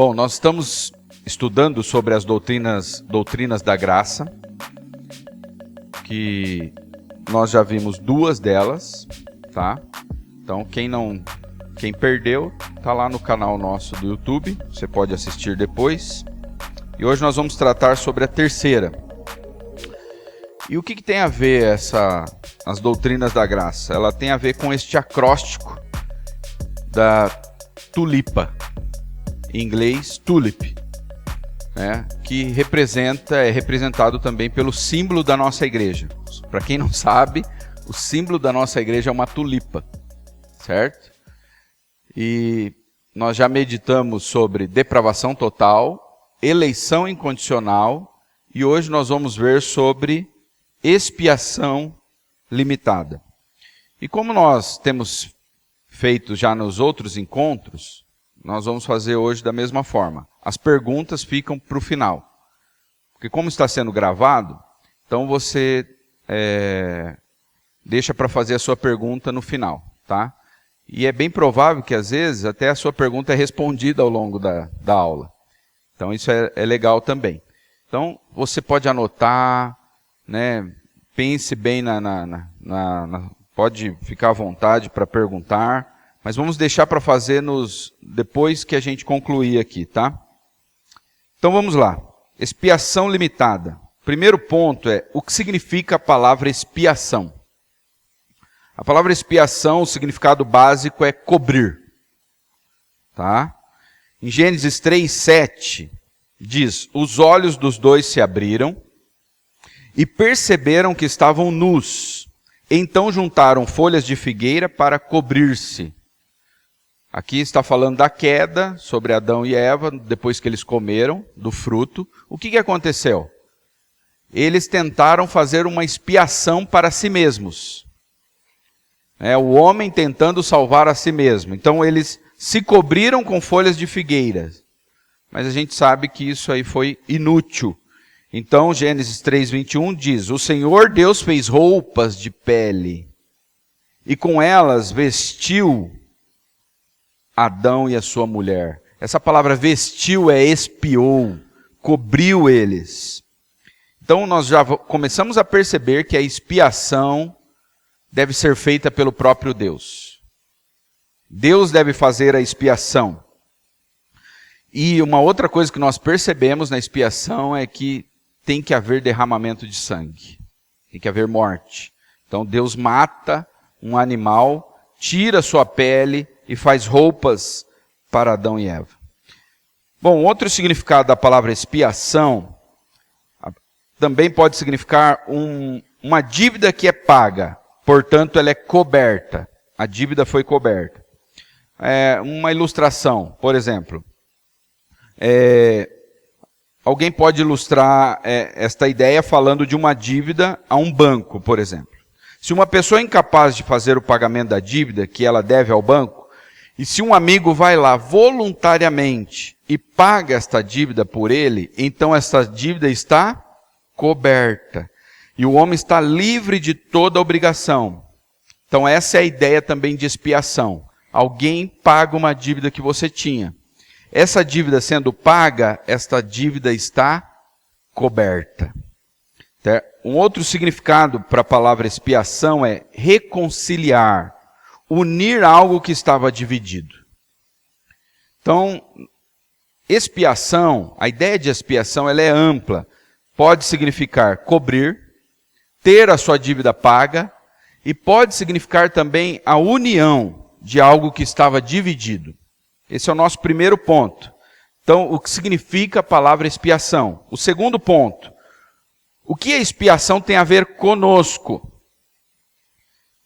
Bom, nós estamos estudando sobre as doutrinas da graça, que nós já vimos duas delas, tá? Então, quem perdeu, tá lá no canal nosso do YouTube, você pode assistir depois. E hoje nós vamos tratar sobre a terceira. E o que tem a ver as doutrinas da graça? Ela tem a ver com este acróstico da tulipa, em inglês tulip, né? Que é representado também pelo símbolo da nossa igreja. Para quem não sabe, o símbolo da nossa igreja é uma tulipa, certo? E nós já meditamos sobre depravação total, eleição incondicional, e hoje nós vamos ver sobre expiação limitada. E como nós temos feito já nos outros encontros, nós vamos fazer hoje da mesma forma. As perguntas ficam para o final. Porque como está sendo gravado, então você deixa para fazer a sua pergunta no final, tá? E é bem provável que às vezes até a sua pergunta é respondida ao longo da aula. Então isso é legal também. Então você pode anotar, né? Pense bem pode ficar à vontade para perguntar, mas vamos deixar para fazer depois que a gente concluir aqui, tá? Então vamos lá. Expiação limitada. Primeiro ponto é o que significa a palavra expiação. A palavra expiação, o significado básico é cobrir, tá? Em Gênesis 3:7 diz: os olhos dos dois se abriram e perceberam que estavam nus. Então juntaram folhas de figueira para cobrir-se. Aqui está falando da queda sobre Adão e Eva, depois que eles comeram do fruto. O que aconteceu? Eles tentaram fazer uma expiação para si mesmos. O homem tentando salvar a si mesmo. Então eles se cobriram com folhas de figueira. Mas a gente sabe que isso aí foi inútil. Então Gênesis 3:21 diz: o Senhor Deus fez roupas de pele e com elas vestiu Adão e a sua mulher. Essa palavra vestiu é expiou, cobriu eles. Então nós já começamos a perceber que a expiação deve ser feita pelo próprio Deus. Deus deve fazer a expiação. E uma outra coisa que nós percebemos na expiação é que tem que haver derramamento de sangue. Tem que haver morte. Então Deus mata um animal, tira sua pele e faz roupas para Adão e Eva. Bom, outro significado da palavra expiação também pode significar uma dívida que é paga. Portanto, ela é coberta. A dívida foi coberta. Uma ilustração, por exemplo. Alguém pode ilustrar esta ideia falando de uma dívida a um banco, por exemplo. Se uma pessoa é incapaz de fazer o pagamento da dívida que ela deve ao banco, e se um amigo vai lá voluntariamente e paga esta dívida por ele, então esta dívida está coberta. E o homem está livre de toda obrigação. Então essa é a ideia também de expiação. Alguém paga uma dívida que você tinha. Essa dívida sendo paga, esta dívida está coberta. Um outro significado para a palavra expiação é reconciliar, unir algo que estava dividido. Então, expiação, a ideia de expiação ela é ampla. Pode significar cobrir, ter a sua dívida paga, e pode significar também a união de algo que estava dividido. Esse é o nosso primeiro ponto. Então, o que significa a palavra expiação? O segundo ponto. O que a expiação tem a ver conosco?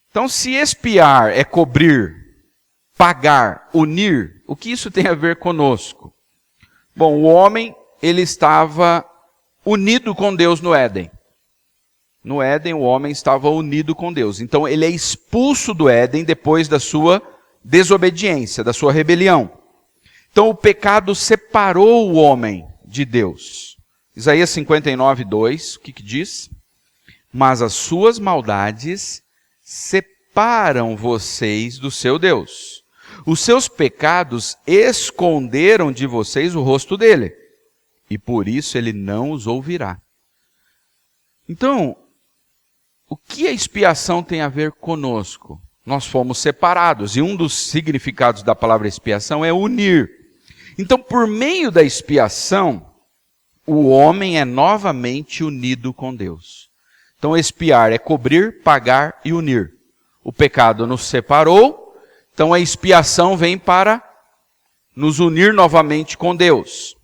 Então, se expiar é cobrir, pagar, unir, o que isso tem a ver conosco? Bom, o homem, ele estava unido com Deus no Éden. No Éden, o homem estava unido com Deus. Então, ele é expulso do Éden depois da sua desobediência, da sua rebelião. Então, o pecado separou o homem de Deus. Isaías 59:2, o que diz? Mas as suas maldades separam vocês do seu Deus. Os seus pecados esconderam de vocês o rosto dele, e por isso ele não os ouvirá. Então, o que a expiação tem a ver conosco? Nós fomos separados, e um dos significados da palavra expiação é unir. Então, por meio da expiação, o homem é novamente unido com Deus. Então, expiar é cobrir, pagar e unir. O pecado nos separou, então a expiação vem para nos unir novamente com Deus.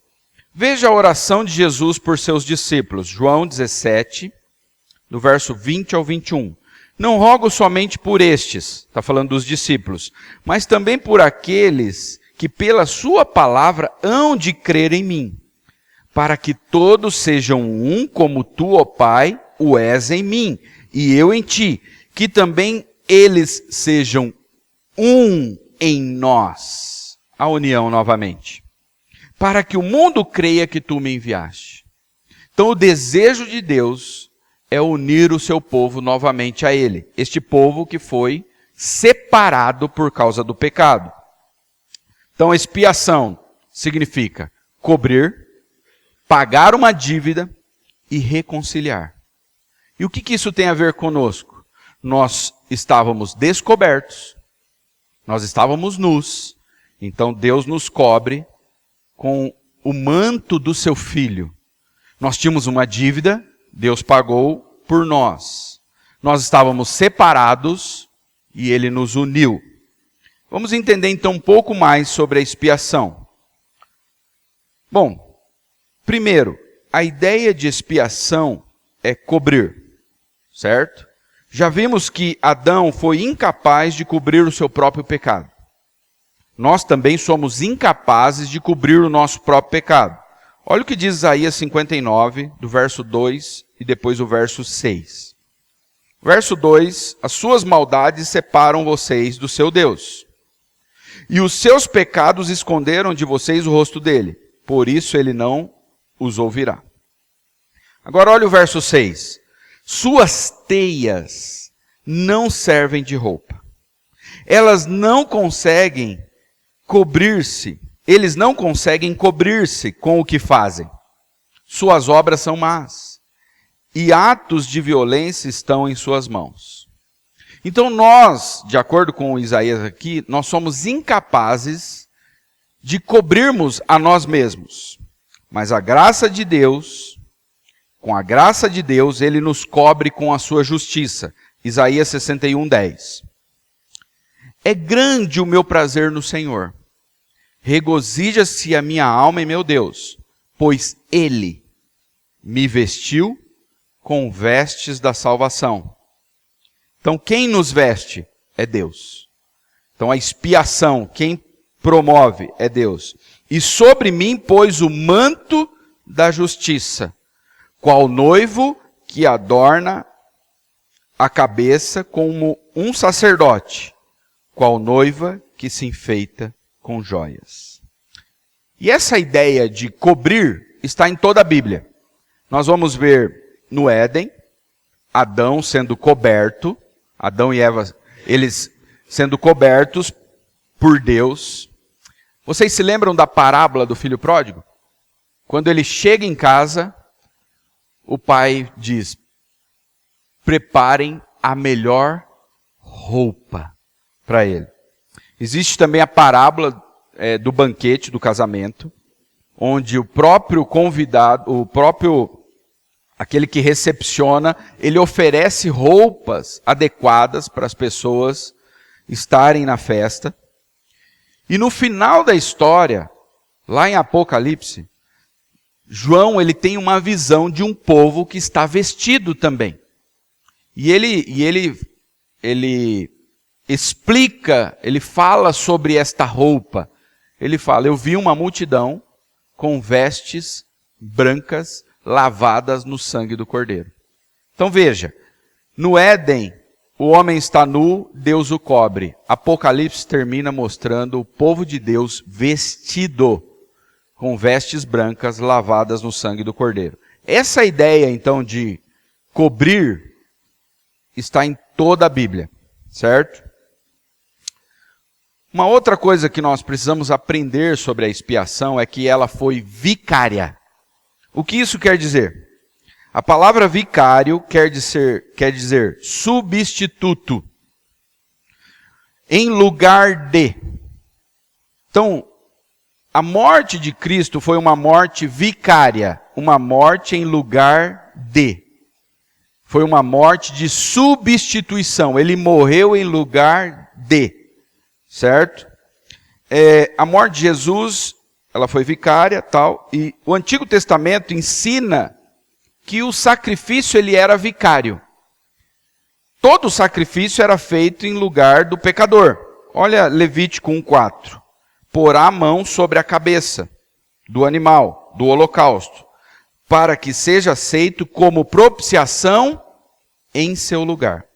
Veja a oração de Jesus por seus discípulos, João 17, do verso 20 ao 21. Não rogo somente por estes, está falando dos discípulos, mas também por aqueles que pela sua palavra hão de crer em mim, para que todos sejam um, como tu, ó Pai, o és em mim, e eu em ti, que também eles sejam um em nós. A união novamente. Para que o mundo creia que tu me enviaste. Então o desejo de Deus é unir o seu povo novamente a ele. Este povo que foi separado por causa do pecado. Então expiação significa cobrir, pagar uma dívida e reconciliar. E o que isso tem a ver conosco? Nós estávamos descobertos, nós estávamos nus, então Deus nos cobre com o manto do seu Filho. Nós tínhamos uma dívida, Deus pagou por nós. Nós estávamos separados e Ele nos uniu. Vamos entender então um pouco mais sobre a expiação. Bom, primeiro, a ideia de expiação é cobrir, certo? Já vimos que Adão foi incapaz de cobrir o seu próprio pecado. Nós também somos incapazes de cobrir o nosso próprio pecado. Olha o que diz Isaías 59, do verso 2 e depois o verso 6. Verso 2, as suas maldades separam vocês do seu Deus, e os seus pecados esconderam de vocês o rosto dele, por isso ele não os ouvirá. Agora olha o verso 6. Suas teias não servem de roupa. Elas não conseguem cobrir-se, eles não conseguem cobrir-se com o que fazem. Suas obras são más, e atos de violência estão em suas mãos. Então nós, de acordo com Isaías aqui, nós somos incapazes de cobrirmos a nós mesmos. Mas a graça de Deus, com a graça de Deus, Ele nos cobre com a sua justiça. Isaías 61, 10. É grande o meu prazer no Senhor. Regozija-se a minha alma em meu Deus, pois Ele me vestiu com vestes da salvação. Então quem nos veste é Deus. Então a expiação, quem promove é Deus. E sobre mim pôs o manto da justiça, qual noivo que adorna a cabeça como um sacerdote, qual noiva que se enfeita com joias. E essa ideia de cobrir está em toda a Bíblia. Nós vamos ver no Éden, Adão sendo coberto, Adão e Eva, eles sendo cobertos por Deus. Vocês se lembram da parábola do filho pródigo? Quando ele chega em casa, o pai diz: preparem a melhor roupa para ele. Existe também a parábola do banquete, do casamento, onde o próprio convidado, aquele que recepciona, ele oferece roupas adequadas para as pessoas estarem na festa. E no final da história, lá em Apocalipse, João ele tem uma visão de um povo que está vestido também. E ele explica, ele fala sobre esta roupa. Ele fala: eu vi uma multidão com vestes brancas lavadas no sangue do Cordeiro. Então veja, no Éden, o homem está nu, Deus o cobre. Apocalipse termina mostrando o povo de Deus vestido com vestes brancas lavadas no sangue do Cordeiro. Essa ideia, então, de cobrir está em toda a Bíblia, certo? Uma outra coisa que nós precisamos aprender sobre a expiação é que ela foi vicária. O que isso quer dizer? A palavra vicário quer dizer substituto, em lugar de. Então, a morte de Cristo foi uma morte vicária, uma morte em lugar de. Foi uma morte de substituição. Ele morreu em lugar de. Certo? A morte de Jesus, ela foi vicária, tal, e o Antigo Testamento ensina que o sacrifício ele era vicário. Todo sacrifício era feito em lugar do pecador. Olha Levítico 1:4. Porá a mão sobre a cabeça do animal, do holocausto, para que seja aceito como propiciação em seu lugar.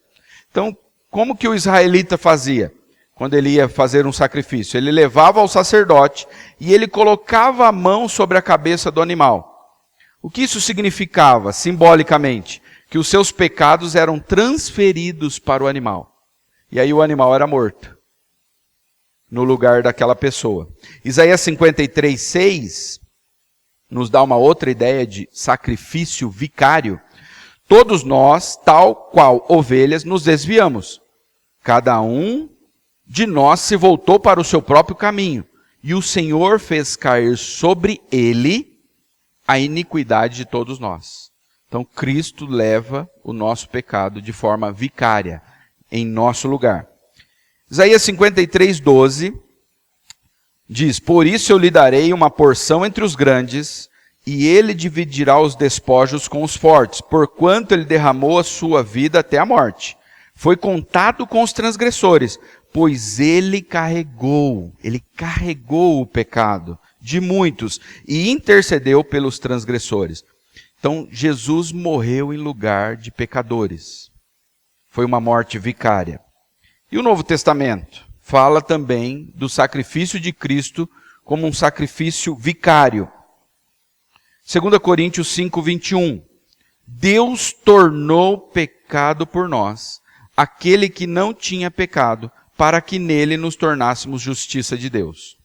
Então, como que o israelita fazia? Quando ele ia fazer um sacrifício, ele levava ao sacerdote e ele colocava a mão sobre a cabeça do animal. O que isso significava, simbolicamente? Que os seus pecados eram transferidos para o animal. E aí o animal era morto, no lugar daquela pessoa. Isaías 53:6 nos dá uma outra ideia de sacrifício vicário. Todos nós, tal qual ovelhas, nos desviamos. Cada um de nós se voltou para o seu próprio caminho, e o Senhor fez cair sobre ele a iniquidade de todos nós. Então Cristo leva o nosso pecado de forma vicária, em nosso lugar. Isaías 53:12 diz: Por isso eu lhe darei uma porção entre os grandes, e ele dividirá os despojos com os fortes, porquanto ele derramou a sua vida até a morte. Foi contado com os transgressores, pois ele carregou o pecado de muitos e intercedeu pelos transgressores. Então, Jesus morreu em lugar de pecadores. Foi uma morte vicária. E o Novo Testamento fala também do sacrifício de Cristo como um sacrifício vicário. 2 Coríntios 5:21. Deus tornou pecado por nós, aquele que não tinha pecado, para que nele nos tornássemos justiça de Deus.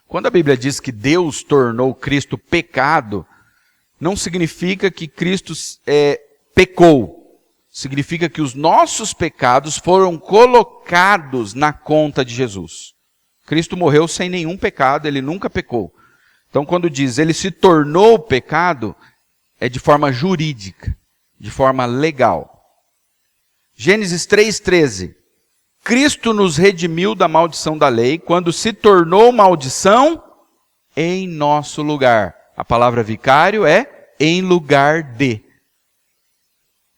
Quando a Bíblia diz que Deus tornou Cristo pecado, não significa que Cristo pecou. Significa que os nossos pecados foram colocados na conta de Jesus. Cristo morreu sem nenhum pecado, ele nunca pecou. Então quando diz ele se tornou pecado, é de forma jurídica, de forma legal. Gênesis 3:13. Cristo nos redimiu da maldição da lei, quando se tornou maldição em nosso lugar. A palavra vicário é em lugar de.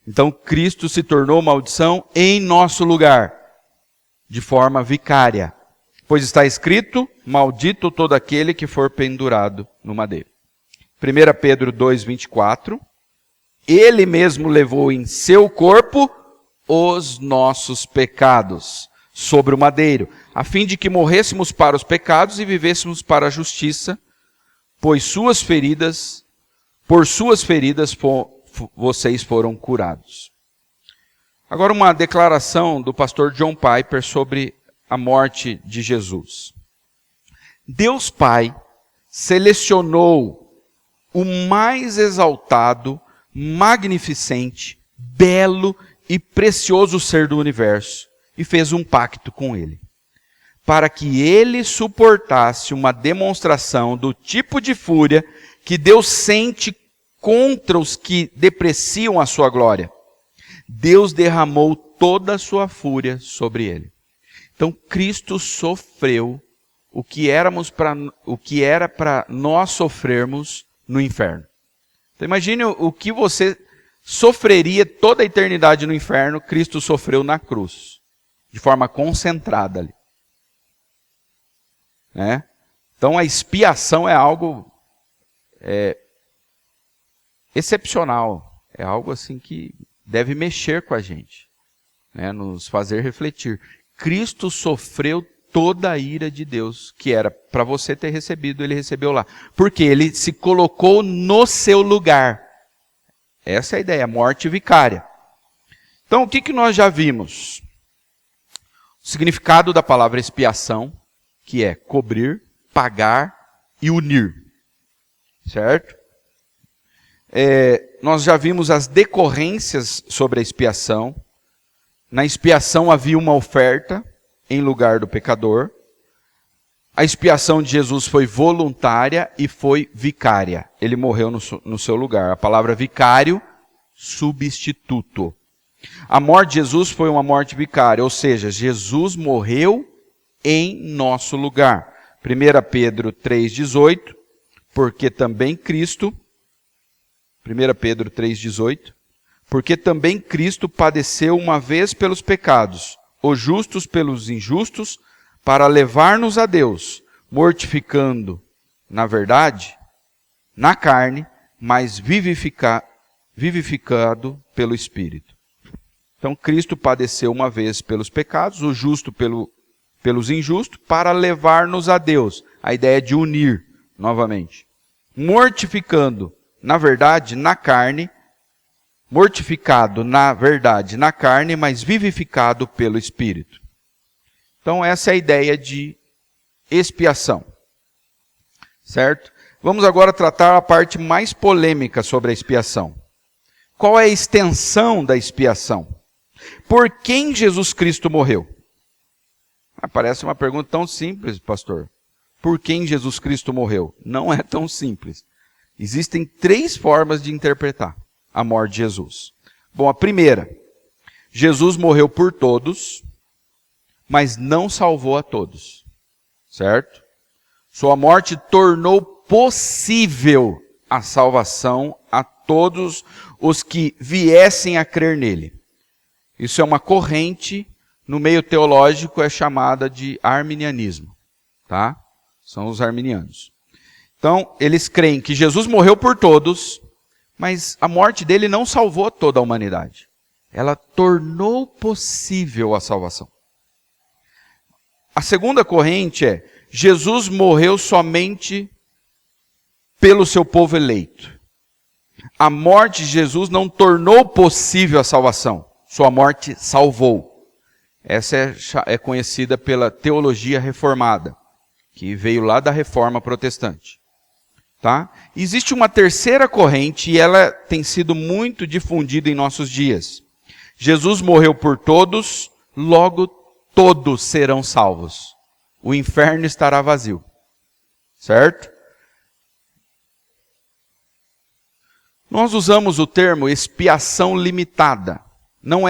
Então Cristo se tornou maldição em nosso lugar, de forma vicária. Pois está escrito, maldito todo aquele que for pendurado no madeiro. 1 Pedro 2:24. Ele mesmo levou em seu corpo os nossos pecados sobre o madeiro, a fim de que morrêssemos para os pecados e vivêssemos para a justiça, pois por suas feridas vocês foram curados. Agora uma declaração do pastor John Piper sobre a morte de Jesus. Deus Pai selecionou o mais exaltado, magnificente, belo e precioso ser do universo e fez um pacto com ele, para que ele suportasse uma demonstração do tipo de fúria que Deus sente contra os que depreciam a sua glória. Deus derramou toda a sua fúria sobre ele. Então Cristo sofreu o que era para nós sofrermos no inferno. Então imagine o que você sofreria toda a eternidade no inferno, Cristo sofreu na cruz, de forma concentrada ali. Né? Então a expiação é algo excepcional, é algo assim que deve mexer com a gente, né? Nos fazer refletir. Cristo sofreu toda a ira de Deus, que era para você ter recebido, ele recebeu lá. Porque ele se colocou no seu lugar. Essa é a ideia, morte vicária. Então, o que nós já vimos? O significado da palavra expiação, que é cobrir, pagar e unir. Certo? Nós já vimos as decorrências sobre a expiação. Na expiação havia uma oferta em lugar do pecador. A expiação de Jesus foi voluntária e foi vicária. Ele morreu no seu lugar. A palavra vicário, substituto. A morte de Jesus foi uma morte vicária, ou seja, Jesus morreu em nosso lugar. 1 Pedro 3,18, porque também Cristo, 1 Pedro 3,18, porque também Cristo padeceu uma vez pelos pecados, os justos pelos injustos, para levar-nos a Deus, mortificando, na verdade, na carne, mas vivificado pelo Espírito. Então, Cristo padeceu uma vez pelos pecados, o justo pelos injustos, para levar-nos a Deus. A ideia de unir, novamente. Mortificando, na verdade, na carne, mortificado, na verdade, na carne, mas vivificado pelo Espírito. Então, essa é a ideia de expiação. Certo? Vamos agora tratar a parte mais polêmica sobre a expiação. Qual é a extensão da expiação? Por quem Jesus Cristo morreu? Parece uma pergunta tão simples, pastor. Por quem Jesus Cristo morreu? Não é tão simples. Existem 3 formas de interpretar a morte de Jesus. Bom, a primeira, Jesus morreu por todos, mas não salvou a todos. Certo? Sua morte tornou possível a salvação a todos os que viessem a crer nele. Isso é uma corrente, no meio teológico é chamada de arminianismo. Tá? São os arminianos. Então, eles creem que Jesus morreu por todos, mas a morte dele não salvou toda a humanidade. Ela tornou possível a salvação. A segunda corrente é, Jesus morreu somente pelo seu povo eleito. A morte de Jesus não tornou possível a salvação. Sua morte salvou. Essa é conhecida pela teologia reformada, que veio lá da reforma protestante. Tá? Existe uma terceira corrente e ela tem sido muito difundida em nossos dias. Jesus morreu por todos, logo todos serão salvos. O inferno estará vazio. Certo? Nós usamos o termo expiação limitada. Não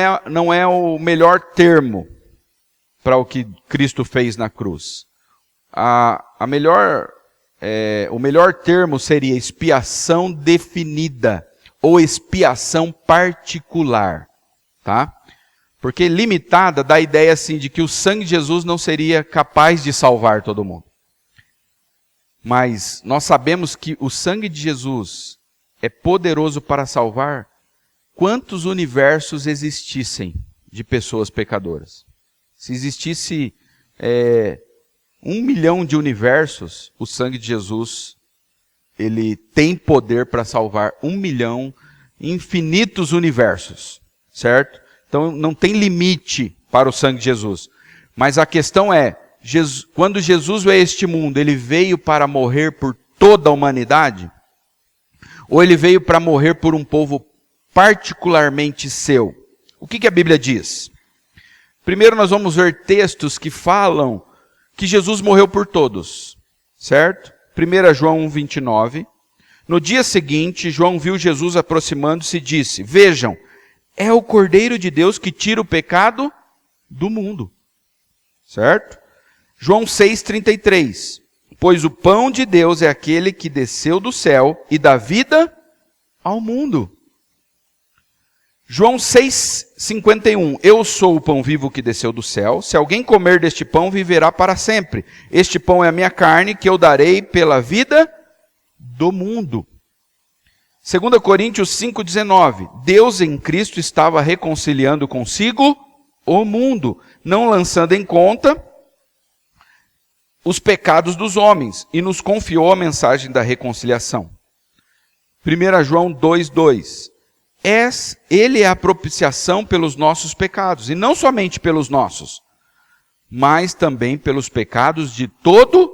é o melhor termo para o que Cristo fez na cruz. O melhor termo seria expiação definida ou expiação particular, tá? Porque limitada dá a ideia assim de que o sangue de Jesus não seria capaz de salvar todo mundo. Mas nós sabemos que o sangue de Jesus é poderoso para salvar quantos universos existissem de pessoas pecadoras. Se existisse 1 milhão de universos, o sangue de Jesus, ele tem poder para salvar 1 milhão, infinitos universos, certo? Então não tem limite para o sangue de Jesus. Mas a questão é, quando Jesus veio a este mundo, ele veio para morrer por toda a humanidade? Ou ele veio para morrer por um povo particularmente seu? O que a Bíblia diz? Primeiro nós vamos ver textos que falam que Jesus morreu por todos, certo? 1 João 1,29. No dia seguinte, João viu Jesus aproximando-se e disse, vejam, é o Cordeiro de Deus que tira o pecado do mundo. Certo? João 6,33. Pois o pão de Deus é aquele que desceu do céu e dá vida ao mundo. João 6,51. Eu sou o pão vivo que desceu do céu. Se alguém comer deste pão, viverá para sempre. Este pão é a minha carne que eu darei pela vida do mundo. 2 Coríntios 5,19. Deus em Cristo estava reconciliando consigo o mundo, não lançando em conta os pecados dos homens, e nos confiou a mensagem da reconciliação. 1 João 2,2. Ele é a propiciação pelos nossos pecados, e não somente pelos nossos, mas também pelos pecados de todo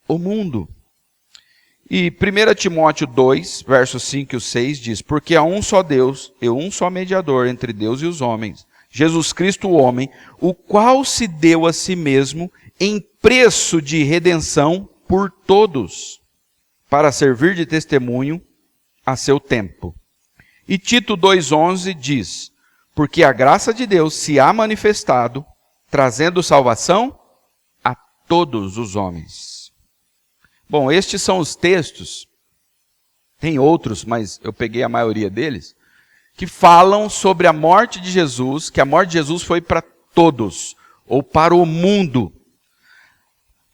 o mundo. E 1 Timóteo 2, versos 5 e 6 diz: porque há um só Deus e um só mediador entre Deus e os homens, Jesus Cristo o homem, o qual se deu a si mesmo em preço de redenção por todos, para servir de testemunho a seu tempo. E Tito 2,11 diz: porque a graça de Deus se há manifestado, trazendo salvação a todos os homens. Bom, estes são os textos, tem outros, mas eu peguei a maioria deles, que falam sobre a morte de Jesus, que a morte de Jesus foi para todos, ou para o mundo.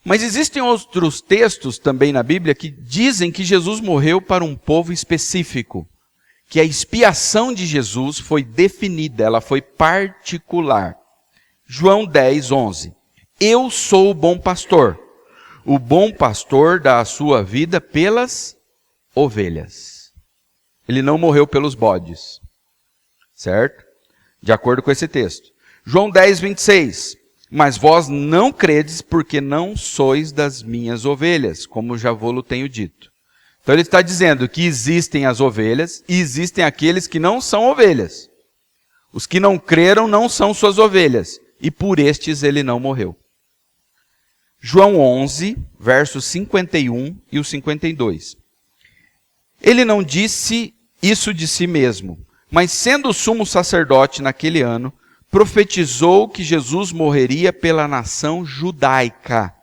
Mas existem outros textos também na Bíblia que dizem que Jesus morreu para um povo específico, que a expiação de Jesus foi definida, ela foi particular. João 10:11. Eu sou o bom pastor. O bom pastor dá a sua vida pelas ovelhas. Ele não morreu pelos bodes. Certo? De acordo com esse texto. João 10:26. Mas vós não credes porque não sois das minhas ovelhas, como já vou-lo tenho dito. Então ele está dizendo que existem as ovelhas e existem aqueles que não são ovelhas. Os que não creram não são suas ovelhas, e por estes ele não morreu. João 11, versos 51 e o 52. Ele não disse isso de si mesmo, mas sendo sumo sacerdote naquele ano, profetizou que Jesus morreria pela nação judaica.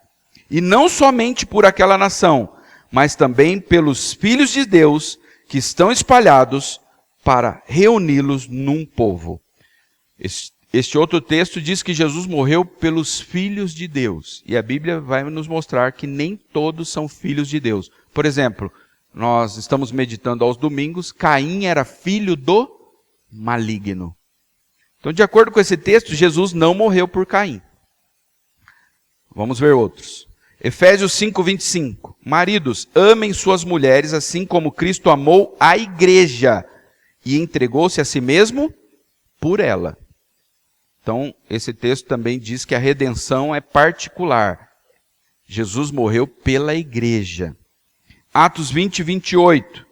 E não somente por aquela nação, mas também pelos filhos de Deus que estão espalhados para reuni-los num povo. Este outro texto diz que Jesus morreu pelos filhos de Deus. E a Bíblia vai nos mostrar que nem todos são filhos de Deus. Por exemplo, nós estamos meditando aos domingos, Caim era filho do maligno. Então, de acordo com esse texto, Jesus não morreu por Caim. Vamos ver outros. Efésios 5:25. Maridos, amem suas mulheres assim como Cristo amou a igreja e entregou-se a si mesmo por ela. Então, esse texto também diz que a redenção é particular. Jesus morreu pela igreja. Atos 20:28.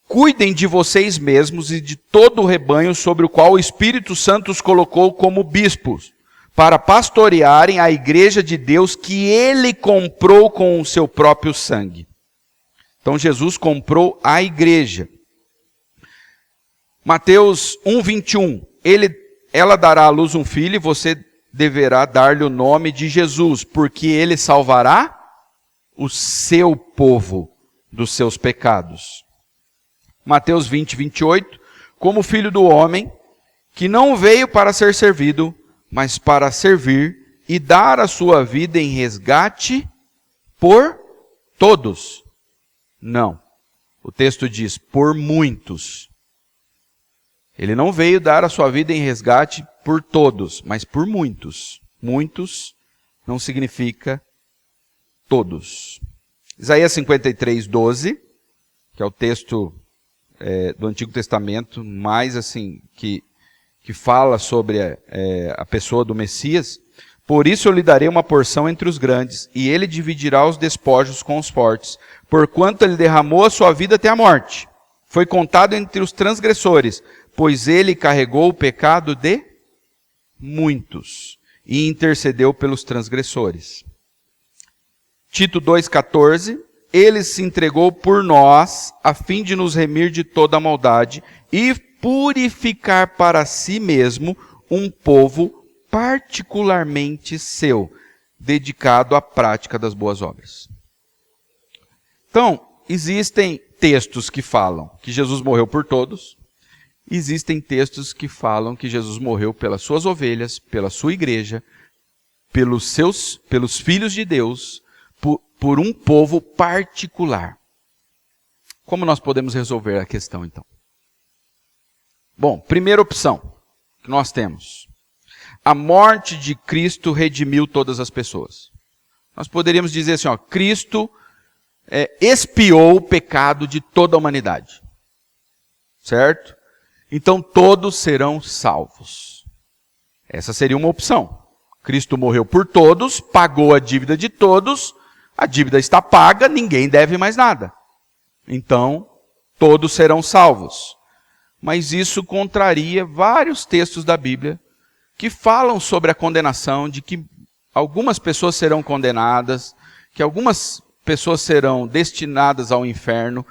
Cuidem de vocês mesmos e de todo o rebanho sobre o qual o Espírito Santo os colocou como bispos, para pastorearem a igreja de Deus que ele comprou com o seu próprio sangue. Então Jesus comprou a igreja. Mateus 1:21. Ela dará à luz um filho e você deverá dar-lhe o nome de Jesus, porque ele salvará o seu povo dos seus pecados. Mateus 20:28. Como filho do homem, que não veio para ser servido, mas para servir e dar a sua vida em resgate por todos. Não. O texto diz, por muitos. Ele não veio dar a sua vida em resgate por todos, mas por muitos. Muitos não significa todos. Isaías 53:12, que é o texto do Antigo Testamento, mais assim, que fala sobre a pessoa do Messias. Por isso eu lhe darei uma porção entre os grandes, e ele dividirá os despojos com os fortes, porquanto ele derramou a sua vida até a morte. Foi contado entre os transgressores, pois ele carregou o pecado de muitos e intercedeu pelos transgressores. Tito 2,14, ele se entregou por nós, a fim de nos remir de toda a maldade e purificar para si mesmo um povo particularmente seu, dedicado à prática das boas obras. Então, existem textos que falam que Jesus morreu por todos, existem textos que falam que Jesus morreu pelas suas ovelhas, pela sua igreja, pelos filhos de Deus, por um povo particular. Como nós podemos resolver a questão, então? Bom, primeira opção que nós temos. A morte de Cristo redimiu todas as pessoas. Nós poderíamos dizer assim, Cristo expiou o pecado de toda a humanidade. Certo? Então todos serão salvos. Essa seria uma opção. Cristo morreu por todos, pagou a dívida de todos, a dívida está paga, ninguém deve mais nada. Então, todos serão salvos. Mas isso contraria vários textos da Bíblia que falam sobre a condenação, de que algumas pessoas serão condenadas, que algumas pessoas serão destinadas ao inferno.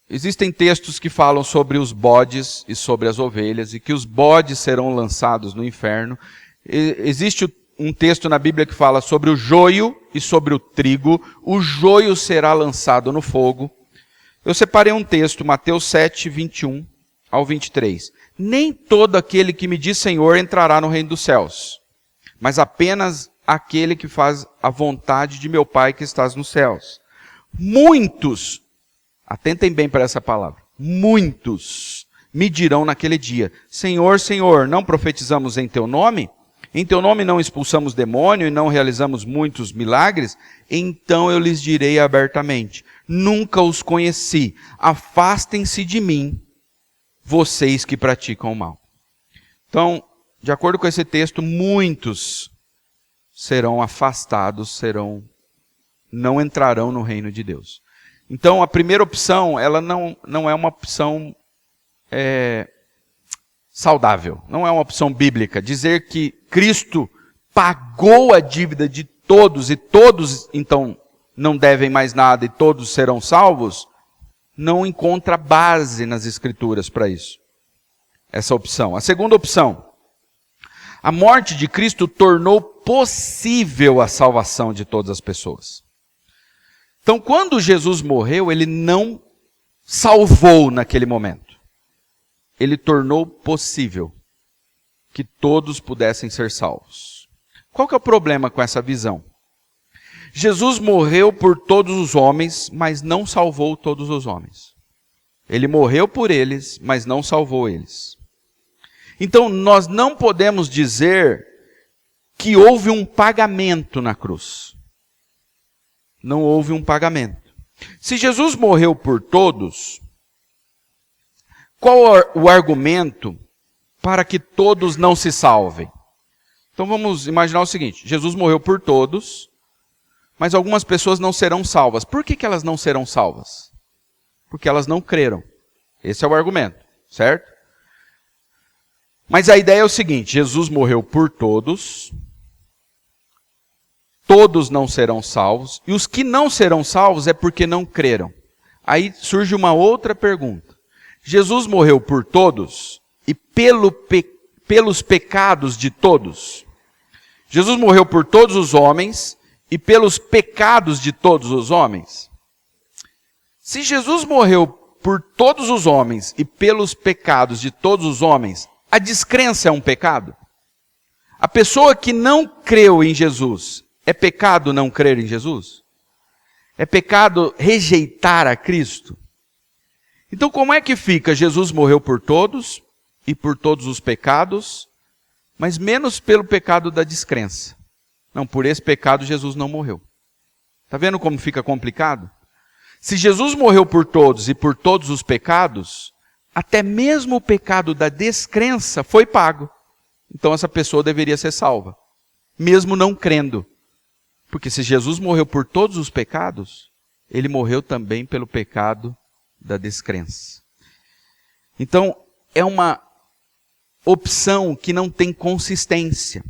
Existem textos que falam sobre os bodes e sobre as ovelhas, e que os bodes serão lançados no inferno. Existe um texto na Bíblia que fala sobre o joio e sobre o trigo. O joio será lançado no fogo. Eu separei um texto, Mateus 7, 21 ao 23. Nem todo aquele que me diz Senhor entrará no reino dos céus, mas apenas aquele que faz a vontade de meu Pai que estás nos céus. Muitos, atentem bem para essa palavra, muitos me dirão naquele dia, Senhor, Senhor, não profetizamos em teu nome? Em teu nome não expulsamos demônio e não realizamos muitos milagres? Então eu lhes direi abertamente, nunca os conheci, afastem-se de mim, vocês que praticam o mal. Então, de acordo com esse texto, muitos serão afastados, não entrarão no reino de Deus. Então, a primeira opção, ela não é uma opção saudável, não é uma opção bíblica. Dizer que Cristo pagou a dívida de todos e todos, então, não devem mais nada e todos serão salvos, não encontra base nas Escrituras para isso. Essa opção. A segunda opção, a morte de Cristo tornou possível a salvação de todas as pessoas. Então, quando Jesus morreu, ele não salvou naquele momento. Ele tornou possível que todos pudessem ser salvos. Qual que é o problema com essa visão? Jesus morreu por todos os homens, mas não salvou todos os homens. Ele morreu por eles, mas não salvou eles. Então, nós não podemos dizer que houve um pagamento na cruz. Não houve um pagamento. Se Jesus morreu por todos, qual o argumento para que todos não se salvem? Então vamos imaginar o seguinte, Jesus morreu por todos, mas algumas pessoas não serão salvas. Por que elas não serão salvas? Porque elas não creram. Esse é o argumento, certo? Mas a ideia é o seguinte, Jesus morreu por todos, todos não serão salvos, e os que não serão salvos é porque não creram. Aí surge uma outra pergunta. Jesus morreu por todos e pelos pecados de todos. Jesus morreu por todos os homens e pelos pecados de todos os homens. Se Jesus morreu por todos os homens e pelos pecados de todos os homens, a descrença é um pecado? A pessoa que não creu em Jesus, é pecado não crer em Jesus? É pecado rejeitar a Cristo? Então como é que fica? Jesus morreu por todos e por todos os pecados, mas menos pelo pecado da descrença. Não, por esse pecado Jesus não morreu. Está vendo como fica complicado? Se Jesus morreu por todos e por todos os pecados, até mesmo o pecado da descrença foi pago. Então essa pessoa deveria ser salva, mesmo não crendo. Porque se Jesus morreu por todos os pecados, ele morreu também pelo pecado da descrença. Então, é uma opção que não tem consistência.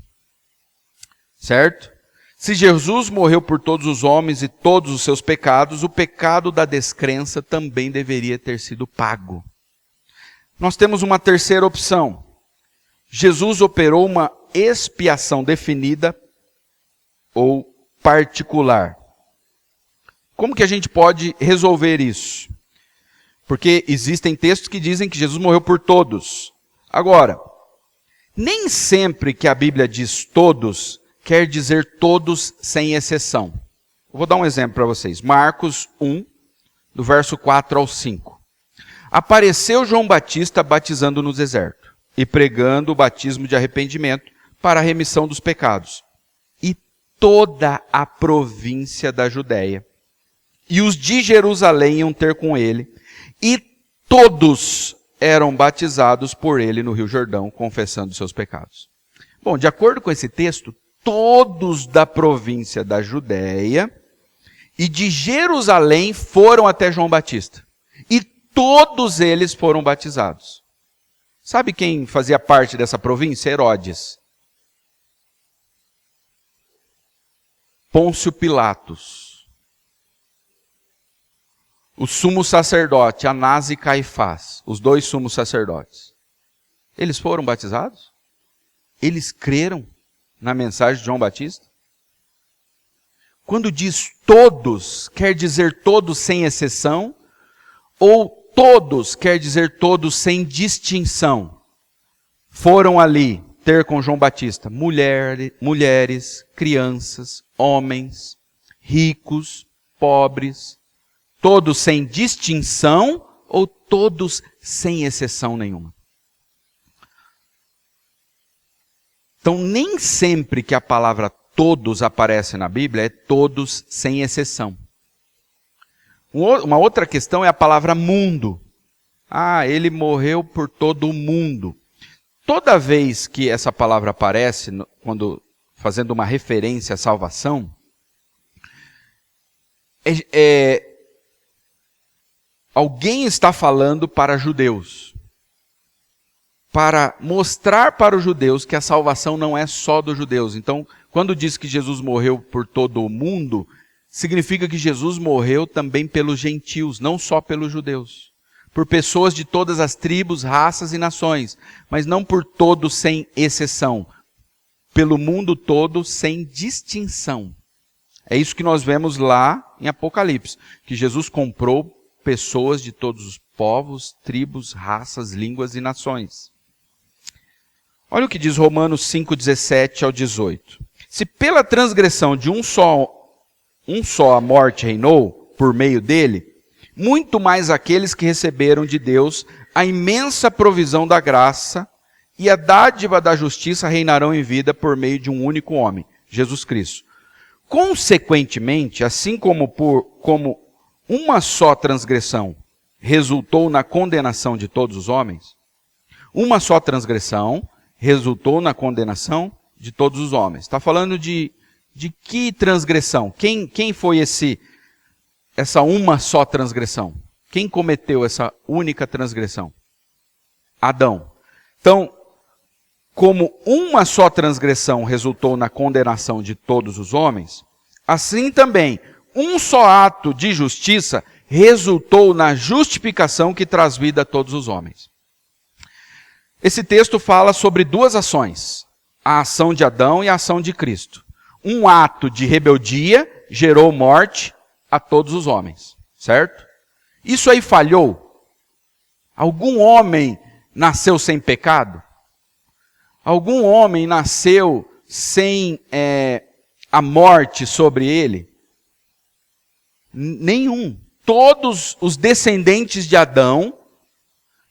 Certo? Se Jesus morreu por todos os homens e todos os seus pecados, o pecado da descrença também deveria ter sido pago. Nós temos uma terceira opção. Jesus operou uma expiação definida ou particular. Como que a gente pode resolver isso? Porque existem textos que dizem que Jesus morreu por todos. Agora, nem sempre que a Bíblia diz todos, quer dizer todos sem exceção. Eu vou dar um exemplo para vocês. Marcos 1, do verso 4 ao 5. Apareceu João Batista batizando no deserto e pregando o batismo de arrependimento para a remissão dos pecados. E toda a província da Judéia e os de Jerusalém iam ter com ele, e todos eram batizados por ele no Rio Jordão, confessando seus pecados. Bom, de acordo com esse texto, todos da província da Judéia e de Jerusalém foram até João Batista. E todos eles foram batizados. Sabe quem fazia parte dessa província? Herodes. Pôncio Pilatos. O sumo sacerdote, Anás e Caifás, os dois sumos sacerdotes. Eles foram batizados? Eles creram na mensagem de João Batista? Quando diz todos, quer dizer todos sem exceção? Ou todos quer dizer todos sem distinção? Foram ali ter com João Batista mulheres, crianças, homens, ricos, pobres, todos sem distinção ou todos sem exceção nenhuma? Então, nem sempre que a palavra todos aparece na Bíblia é todos sem exceção. Uma outra questão é a palavra mundo. Ah, ele morreu por todo o mundo. Toda vez que essa palavra aparece, quando fazendo uma referência à salvação, alguém está falando para judeus, para mostrar para os judeus que a salvação não é só dos judeus. Então, quando diz que Jesus morreu por todo o mundo, significa que Jesus morreu também pelos gentios, não só pelos judeus. Por pessoas de todas as tribos, raças e nações, mas não por todos sem exceção. Pelo mundo todo sem distinção. É isso que nós vemos lá em Apocalipse, que Jesus comprou pessoas de todos os povos, tribos, raças, línguas e nações. Olha o que diz Romanos 5, 17 ao 18. Se pela transgressão de um só a morte reinou, por meio dele, muito mais aqueles que receberam de Deus a imensa provisão da graça e a dádiva da justiça reinarão em vida por meio de um único homem, Jesus Cristo. Consequentemente, assim como uma só transgressão resultou na condenação de todos os homens, uma só transgressão resultou na condenação de todos os homens. Está falando de que transgressão? Quem foi essa uma só transgressão? Quem cometeu essa única transgressão? Adão. Então, como uma só transgressão resultou na condenação de todos os homens, assim também um só ato de justiça resultou na justificação que traz vida a todos os homens. Esse texto fala sobre duas ações, a ação de Adão e a ação de Cristo. Um ato de rebeldia gerou morte a todos os homens, certo? Isso aí falhou? Algum homem nasceu sem pecado? Algum homem nasceu sem a morte sobre ele? Nenhum. Todos os descendentes de Adão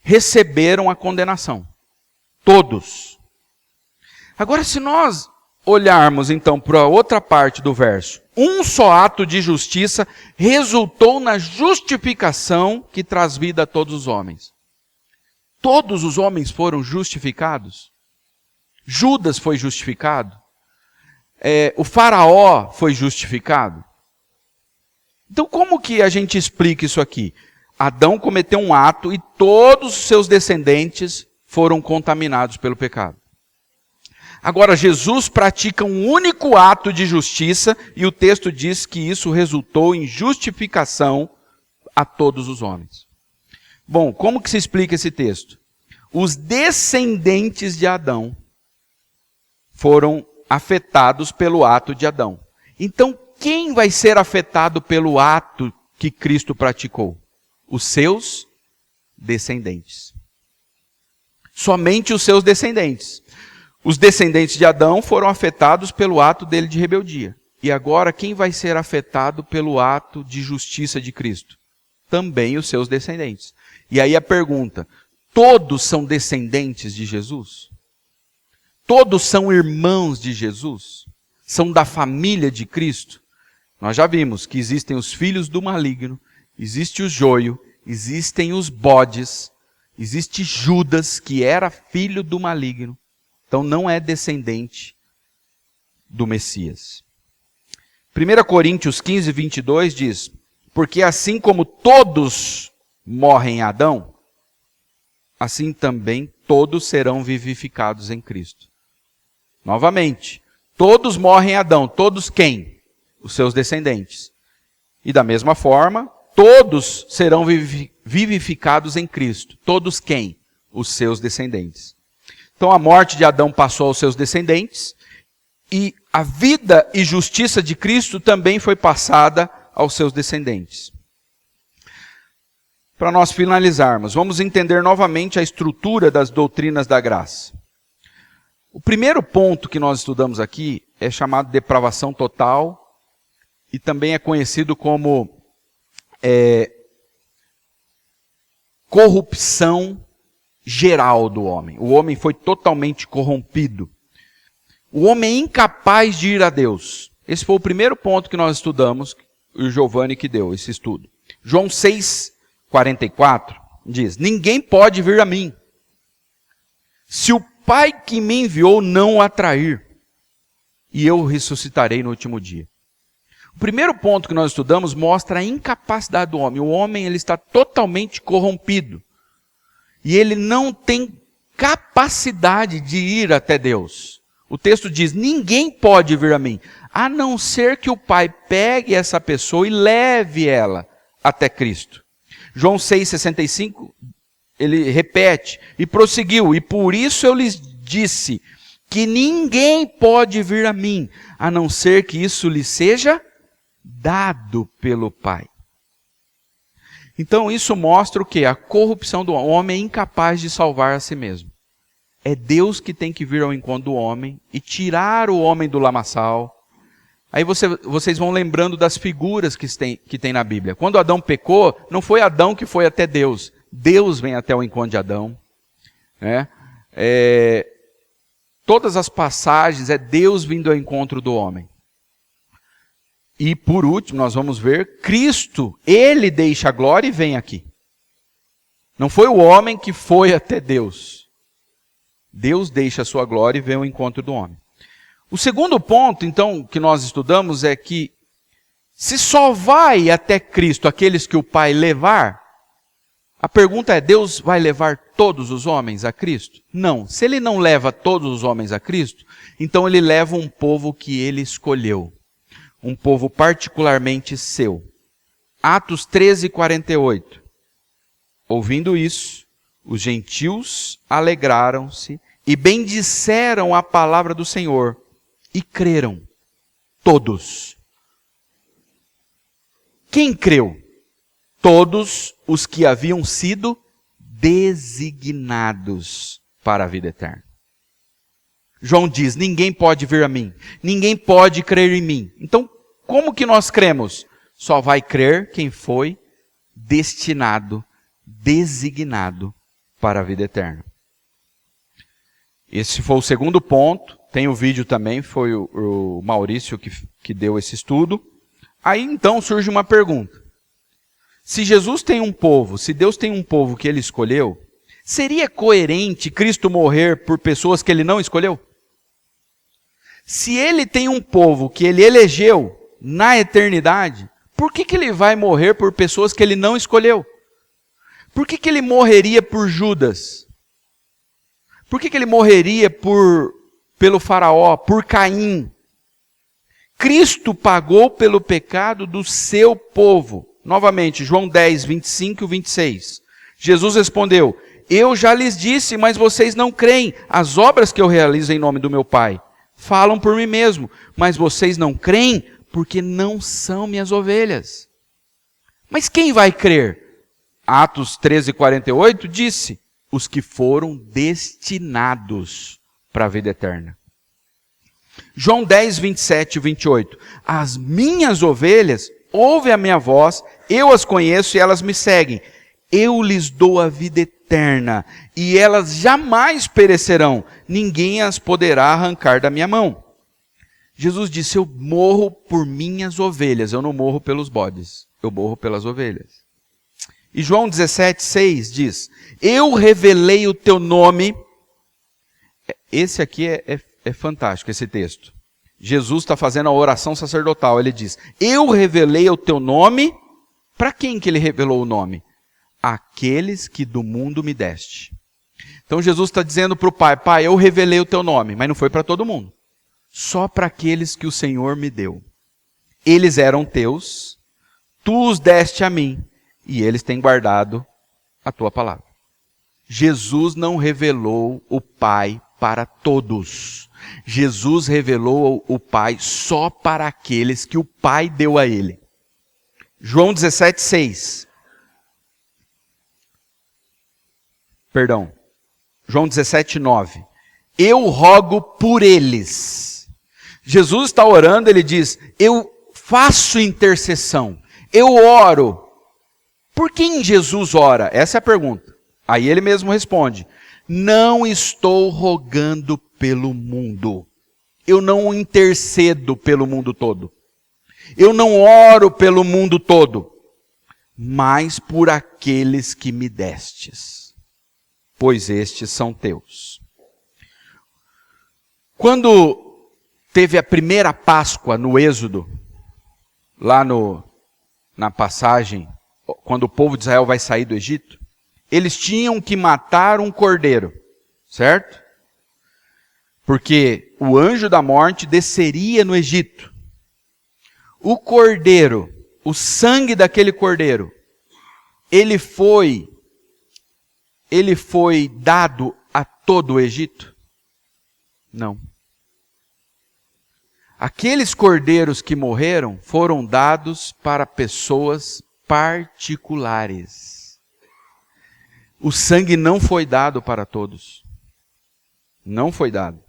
receberam a condenação. Todos. Agora, se nós olharmos então para a outra parte do verso, um só ato de justiça resultou na justificação que traz vida a todos os homens. Todos os homens foram justificados. Judas foi justificado. O faraó foi justificado. Então, como que a gente explica isso aqui? Adão cometeu um ato e todos os seus descendentes foram contaminados pelo pecado. Agora, Jesus pratica um único ato de justiça e o texto diz que isso resultou em justificação a todos os homens. Bom, como que se explica esse texto? Os descendentes de Adão foram afetados pelo ato de Adão. Então, quem vai ser afetado pelo ato que Cristo praticou? Os seus descendentes. Somente os seus descendentes. Os descendentes de Adão foram afetados pelo ato dele de rebeldia. E agora, quem vai ser afetado pelo ato de justiça de Cristo? Também os seus descendentes. E aí a pergunta, todos são descendentes de Jesus? Todos são irmãos de Jesus? São da família de Cristo? Nós já vimos que existem os filhos do maligno, existe o joio, existem os bodes, existe Judas, que era filho do maligno. Então não é descendente do Messias. 1 Coríntios 15, 22 diz: porque assim como todos morrem em Adão, assim também todos serão vivificados em Cristo. Novamente, todos morrem em Adão. Todos quem? Os seus descendentes. E da mesma forma, todos serão vivificados em Cristo. Todos quem? Os seus descendentes. Então a morte de Adão passou aos seus descendentes, e a vida e justiça de Cristo também foi passada aos seus descendentes. Para nós finalizarmos, vamos entender novamente a estrutura das doutrinas da graça. O primeiro ponto que nós estudamos aqui é chamado de depravação total, e também é conhecido como corrupção geral do homem. O homem foi totalmente corrompido. O homem é incapaz de ir a Deus. Esse foi o primeiro ponto que nós estudamos, o Giovanni que deu esse estudo. João 6,44 diz: ninguém pode vir a mim, se o Pai que me enviou não o atrair, e eu o ressuscitarei no último dia. O primeiro ponto que nós estudamos mostra a incapacidade do homem. O homem ele está totalmente corrompido. E ele não tem capacidade de ir até Deus. O texto diz: ninguém pode vir a mim, a não ser que o Pai pegue essa pessoa e leve ela até Cristo. João 6,65, ele repete, e prosseguiu: e por isso eu lhes disse, que ninguém pode vir a mim, a não ser que isso lhe seja dado pelo Pai. Então isso mostra o quê? A corrupção do homem. O homem é incapaz de salvar a si mesmo. É Deus que tem que vir ao encontro do homem e tirar o homem do lamaçal. Aí vocês vão lembrando das figuras que tem na Bíblia. Quando Adão pecou, não foi Adão que foi até Deus. Deus vem até o encontro de Adão. Todas as passagens é Deus vindo ao encontro do homem. E por último, nós vamos ver, Cristo, Ele deixa a glória e vem aqui. Não foi o homem que foi até Deus. Deus deixa a sua glória e vem ao encontro do homem. O segundo ponto, então, que nós estudamos é que se só vai até Cristo aqueles que o Pai levar, a pergunta é: Deus vai levar todos os homens a Cristo? Não. Se Ele não leva todos os homens a Cristo, então Ele leva um povo que Ele escolheu. Um povo particularmente seu. Atos 13:48. Ouvindo isso, os gentios alegraram-se e bendisseram a palavra do Senhor e creram. Todos. Quem creu? Todos os que haviam sido designados para a vida eterna. João diz: ninguém pode vir a mim, ninguém pode crer em mim. Então, como que nós cremos? Só vai crer quem foi destinado, designado para a vida eterna. Esse foi o segundo ponto. Tem o vídeo também, foi o Maurício que deu esse estudo. Aí então surge uma pergunta. Se Jesus tem um povo, se Deus tem um povo que Ele escolheu, seria coerente Cristo morrer por pessoas que Ele não escolheu? Se Ele tem um povo que Ele elegeu na eternidade, por que Ele vai morrer por pessoas que Ele não escolheu? Por que Ele morreria por Judas? Por que Ele morreria pelo faraó, por Caim? Cristo pagou pelo pecado do seu povo. Novamente, João 10, 25 e 26. Jesus respondeu: eu já lhes disse, mas vocês não creem. As obras que eu realizo em nome do meu Pai falam por mim mesmo, mas vocês não creem porque não são minhas ovelhas. Mas quem vai crer? Atos 13:48 disse: os que foram destinados para a vida eterna. João 10, 27 e 28. As minhas ovelhas ouvem a minha voz, eu as conheço e elas me seguem. Eu lhes dou a vida eterna e elas jamais perecerão. Ninguém as poderá arrancar da minha mão. Jesus disse: eu morro por minhas ovelhas. Eu não morro pelos bodes, eu morro pelas ovelhas. E João 17, 6 diz: eu revelei o teu nome Esse aqui é fantástico, esse texto. Jesus está fazendo a oração sacerdotal. Ele diz, eu revelei o teu nome. Para quem que ele revelou o nome? Aqueles que do mundo me deste. Então Jesus está dizendo para o Pai, Pai, eu revelei o teu nome, mas não foi para todo mundo. Só para aqueles que o Senhor me deu. Eles eram teus, tu os deste a mim, e eles têm guardado a tua palavra. Jesus não revelou o Pai para todos. Jesus revelou o Pai só para aqueles que o Pai deu a ele. João 17:6. Perdão. João 17:9. Eu rogo por eles. Jesus está orando, ele diz, eu faço intercessão. Eu oro. Por quem Jesus ora? Essa é a pergunta. Aí ele mesmo responde, não estou rogando pelo mundo. Eu não intercedo pelo mundo todo. Eu não oro pelo mundo todo, mas por aqueles que me destes, pois estes são teus. Quando teve a primeira Páscoa no Êxodo, lá na passagem, quando o povo de Israel vai sair do Egito, eles tinham que matar um cordeiro, certo? Porque o anjo da morte desceria no Egito. O cordeiro, o sangue daquele cordeiro, ele foi dado a todo o Egito? Não. Aqueles cordeiros que morreram foram dados para pessoas particulares. O sangue não foi dado para todos. Não foi dado.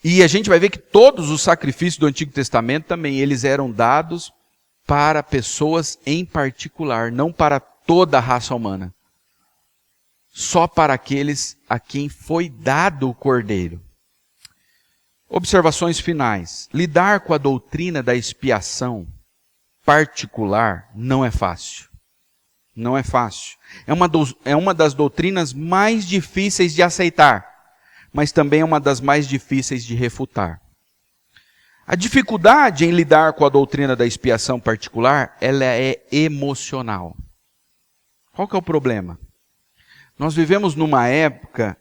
E a gente vai ver que todos os sacrifícios do Antigo Testamento também, eles eram dados para pessoas em particular, não para toda a raça humana. Só para aqueles a quem foi dado o cordeiro. Observações finais. Lidar com a doutrina da expiação particular não é fácil. Não é fácil. É uma das doutrinas mais difíceis de aceitar, mas também é uma das mais difíceis de refutar. A dificuldade em lidar com a doutrina da expiação particular, ela é emocional. Qual que é o problema? Nós vivemos numa época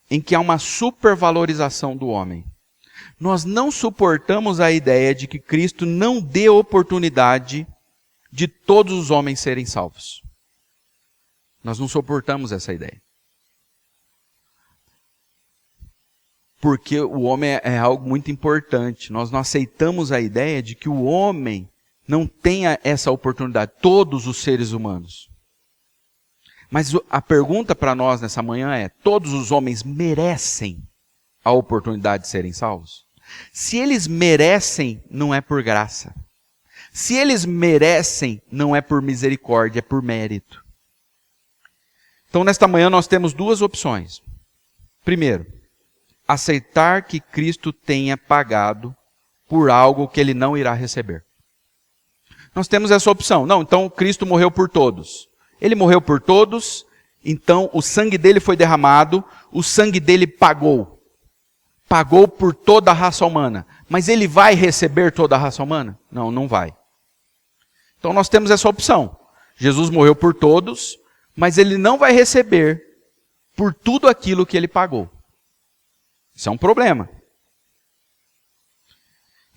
em que há uma supervalorização do homem. Nós não suportamos a ideia de que Cristo não dê oportunidade de todos os homens serem salvos. Nós não suportamos essa ideia. Porque o homem é algo muito importante. Nós não aceitamos a ideia de que o homem não tenha essa oportunidade, todos os seres humanos. Mas a pergunta para nós nessa manhã é, todos os homens merecem a oportunidade de serem salvos? Se eles merecem, não é por graça. Se eles merecem, não é por misericórdia, é por mérito. Então, nesta manhã, nós temos duas opções. Primeiro, aceitar que Cristo tenha pagado por algo que ele não irá receber. Nós temos essa opção. Não, então Cristo morreu por todos. Ele morreu por todos, então o sangue dele foi derramado, o sangue dele pagou. Pagou por toda a raça humana. Mas ele vai receber toda a raça humana? Não, não vai. Então nós temos essa opção. Jesus morreu por todos, mas ele não vai receber por tudo aquilo que ele pagou. Isso é um problema.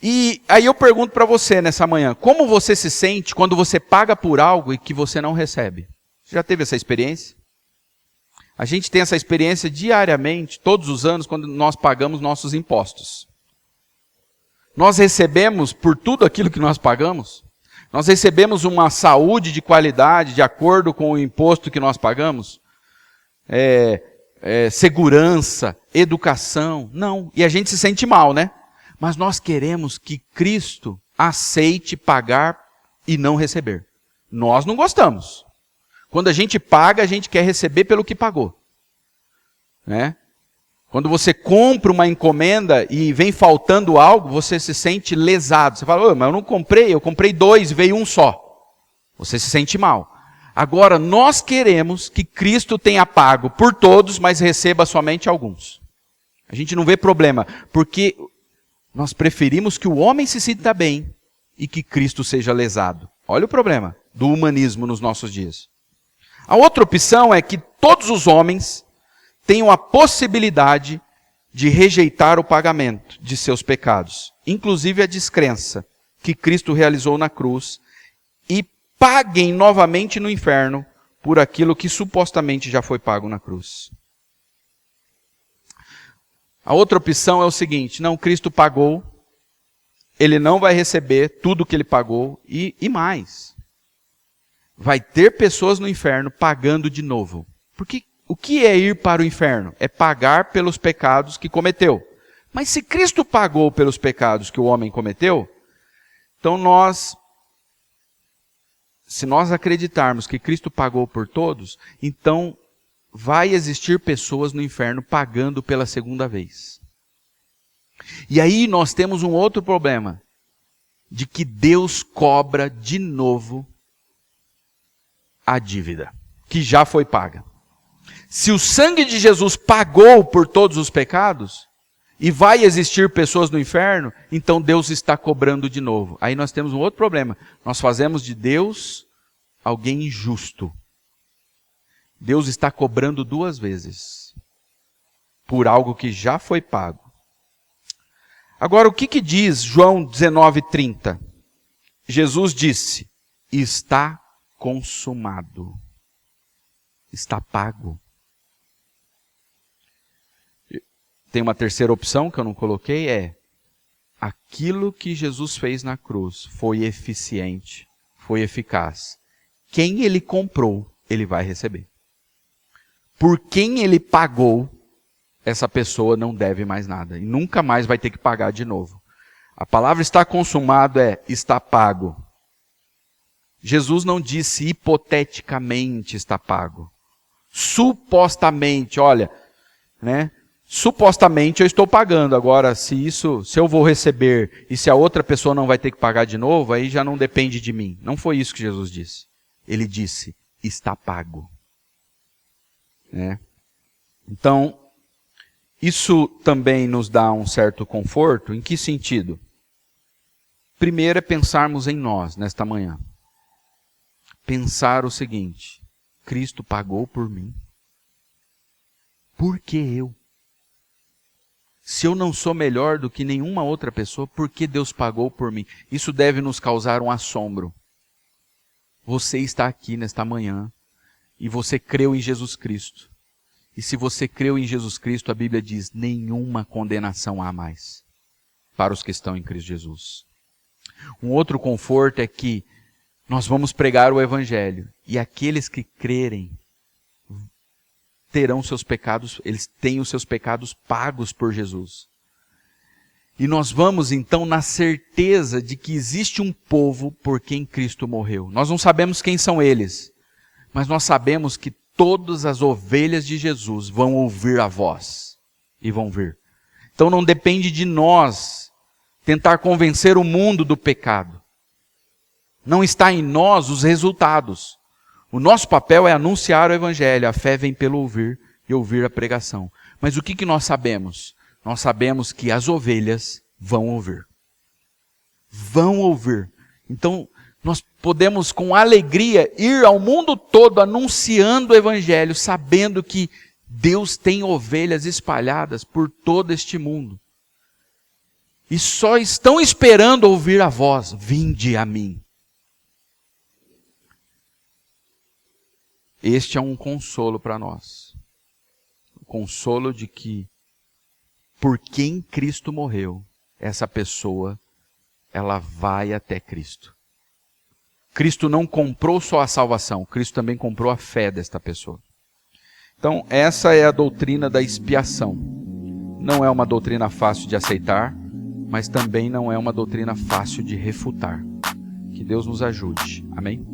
E aí eu pergunto para você nessa manhã, como você se sente quando você paga por algo e que você não recebe? Você já teve essa experiência? A gente tem essa experiência diariamente, todos os anos, quando nós pagamos nossos impostos. Nós recebemos por tudo aquilo que nós pagamos? Nós recebemos uma saúde de qualidade de acordo com o imposto que nós pagamos? Segurança, educação? Não. E a gente se sente mal, né? Mas nós queremos que Cristo aceite pagar e não receber. Nós não gostamos. Quando a gente paga, a gente quer receber pelo que pagou. Né? Quando você compra uma encomenda e vem faltando algo, você se sente lesado. Você fala, mas eu não comprei, eu comprei 2, veio um só. Você se sente mal. Agora, nós queremos que Cristo tenha pago por todos, mas receba somente alguns. A gente não vê problema, porque nós preferimos que o homem se sinta bem e que Cristo seja lesado. Olha o problema do humanismo nos nossos dias. A outra opção é que todos os homens tenham a possibilidade de rejeitar o pagamento de seus pecados, inclusive a descrença que Cristo realizou na cruz, e paguem novamente no inferno por aquilo que supostamente já foi pago na cruz. A outra opção é o seguinte: não, Cristo pagou, ele não vai receber tudo que ele pagou e mais. Vai ter pessoas no inferno pagando de novo. Porque o que é ir para o inferno? É pagar pelos pecados que cometeu. Mas se Cristo pagou pelos pecados que o homem cometeu, então se nós acreditarmos que Cristo pagou por todos, então vai existir pessoas no inferno pagando pela segunda vez. E aí nós temos um outro problema, de que Deus cobra de novo a dívida, que já foi paga. Se o sangue de Jesus pagou por todos os pecados, e vai existir pessoas no inferno, então Deus está cobrando de novo. Aí nós temos um outro problema. Nós fazemos de Deus alguém injusto. Deus está cobrando duas vezes por algo que já foi pago. Agora, o que diz João 19:30? Jesus disse: está consumado. Está pago. Tem uma terceira opção que eu não coloquei, é aquilo que Jesus fez na cruz foi eficiente, foi eficaz. Quem ele comprou, ele vai receber. Por quem ele pagou, essa pessoa não deve mais nada. E nunca mais vai ter que pagar de novo. A palavra está consumado é está pago. Jesus não disse hipoteticamente está pago. Supostamente, olha, né? Supostamente eu estou pagando. Agora, se eu vou receber e se a outra pessoa não vai ter que pagar de novo, aí já não depende de mim. Não foi isso que Jesus disse. Ele disse, está pago. Então, isso também nos dá um certo conforto. Em que sentido? Primeiro é pensarmos em nós nesta manhã. Pensar o seguinte: Cristo pagou por mim. Por que eu? Se eu não sou melhor do que nenhuma outra pessoa, por que Deus pagou por mim? Isso deve nos causar um assombro. Você está aqui nesta manhã e você creu em Jesus Cristo. E se você creu em Jesus Cristo, a Bíblia diz, nenhuma condenação há mais para os que estão em Cristo Jesus. Um outro conforto é que nós vamos pregar o Evangelho e aqueles que crerem terão seus pecados, eles têm os seus pecados pagos por Jesus. E nós vamos então na certeza de que existe um povo por quem Cristo morreu. Nós não sabemos quem são eles, mas nós sabemos que todas as ovelhas de Jesus vão ouvir a voz e vão vir. Então não depende de nós tentar convencer o mundo do pecado. Não está em nós os resultados. O nosso papel é anunciar o Evangelho. A fé vem pelo ouvir e ouvir a pregação. Mas o que nós sabemos? Nós sabemos que as ovelhas vão ouvir. Vão ouvir. Então, nós podemos com alegria ir ao mundo todo anunciando o Evangelho, sabendo que Deus tem ovelhas espalhadas por todo este mundo. E só estão esperando ouvir a voz, vinde a mim. Este é um consolo para nós. O consolo de que, por quem Cristo morreu, essa pessoa, ela vai até Cristo. Cristo não comprou só a salvação, Cristo também comprou a fé desta pessoa. Então, essa é a doutrina da expiação. Não é uma doutrina fácil de aceitar, mas também não é uma doutrina fácil de refutar. Que Deus nos ajude. Amém?